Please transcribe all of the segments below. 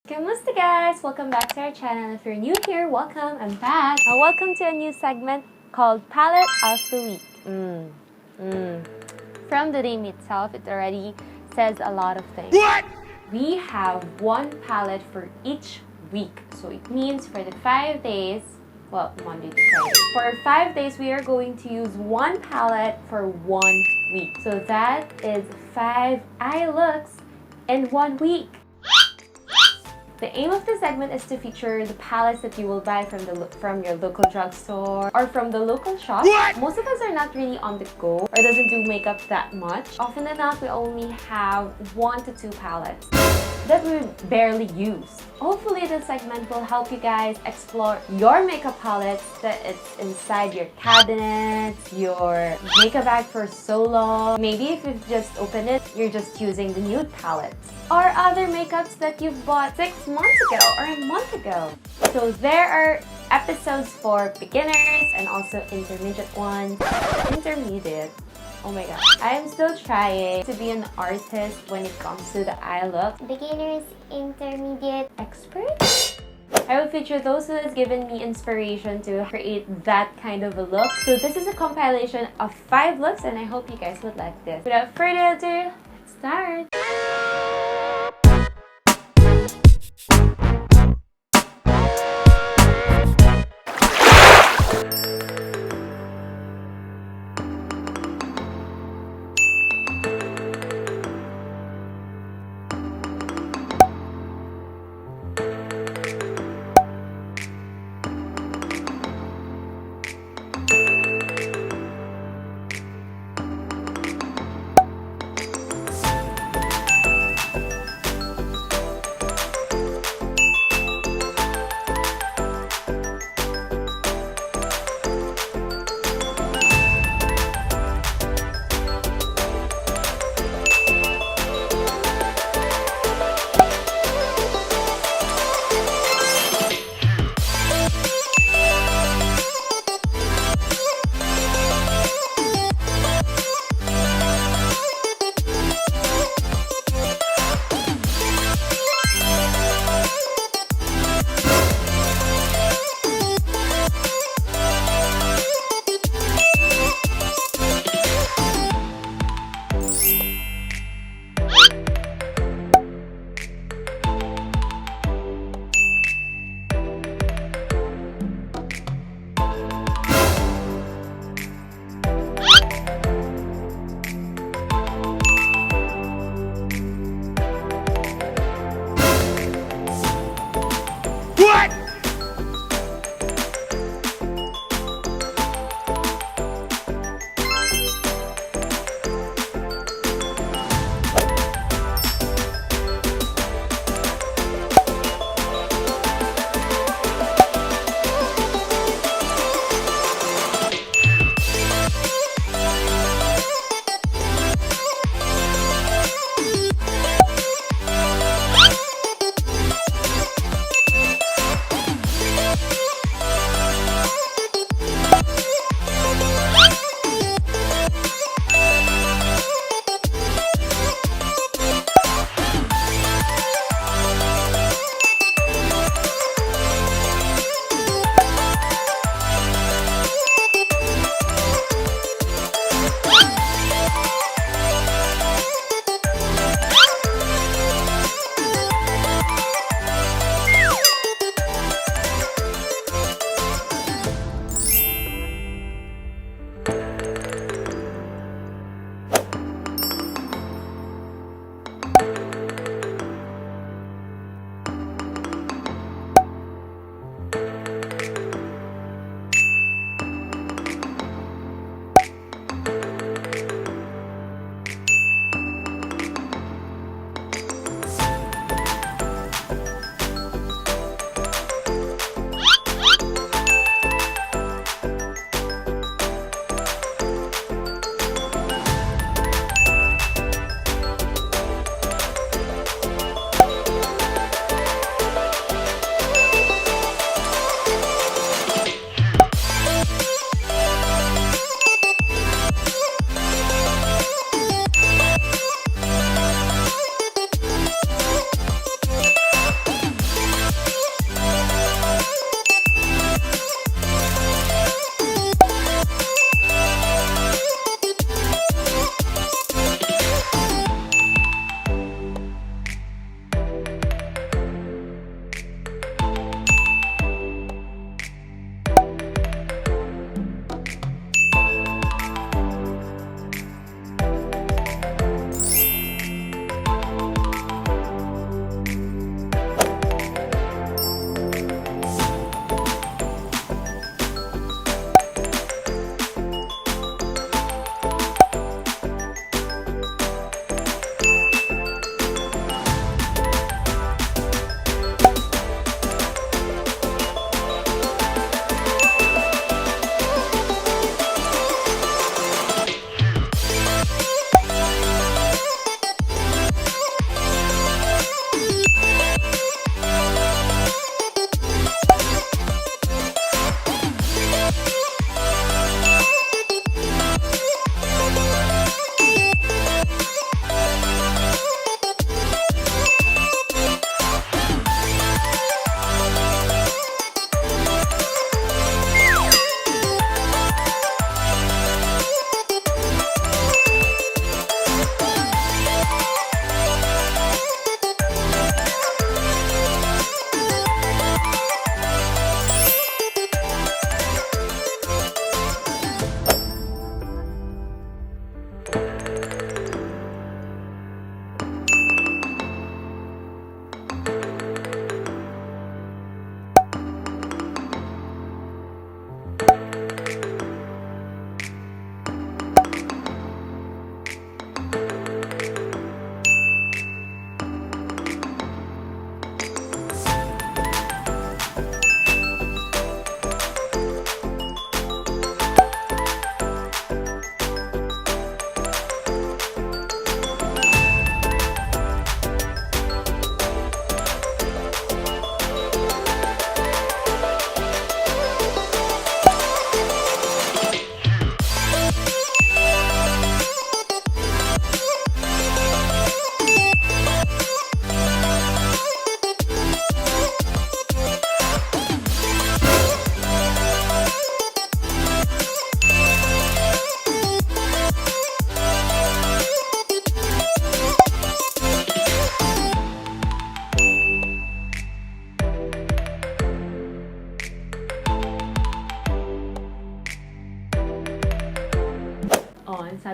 Kamusta guys? Welcome back to our channel. If you're new here, welcome. I'm back. Welcome to a new segment called Palette of the Week. From the name itself, it already says a lot of things. What? We have one palette for each week. So it means for the 5 days, well, Monday to Friday. For 5 days, we are going to use one palette for 1 week. So that is 5 eye looks in 1 week. The aim of the segment is to feature the palettes that you will buy from your local drugstore or from the local shop. What? Most of us are not really on the go or doesn't do makeup that much. Often enough, we only have 1 to 2 palettes that we barely use. Hopefully, this segment will help you guys explore your makeup palettes that it's inside your cabinet, your makeup bag for so long. Maybe if you've just opened it, you're just using the nude palettes. Or other makeups that you've bought 6 months ago or a month ago. So there are episodes for beginners and also intermediate ones. Intermediate. Oh my god. I'm still trying to be an artist when it comes to the eye look. Beginners, intermediate, Expert? I will feature those who has given me inspiration to create that kind of a look. So this is a compilation of 5 looks and I hope you guys would like this. Without further ado, let's start!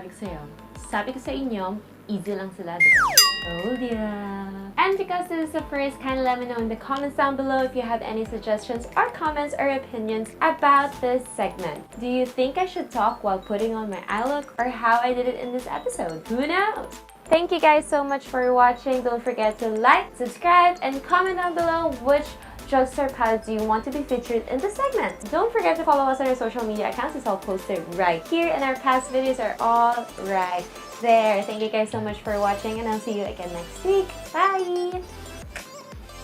sabi ko sa'yo? Sabi ko sa inyo, easy lang sila, diba? Told ya! And because this is the first, kindly let me know in the comments down below if you have any suggestions or comments or opinions about this segment. Do you think I should talk while putting on my eye look or how I did it in this episode? Who knows? Thank you guys so much for watching. Don't forget to like, subscribe, and comment down below which drugstore palettes do you want to be featured in this segment. Don't forget to follow us on our social media accounts. It's all posted right here, and our past videos are all right there. Thank you guys so much for watching, and I'll see you again next week. Bye!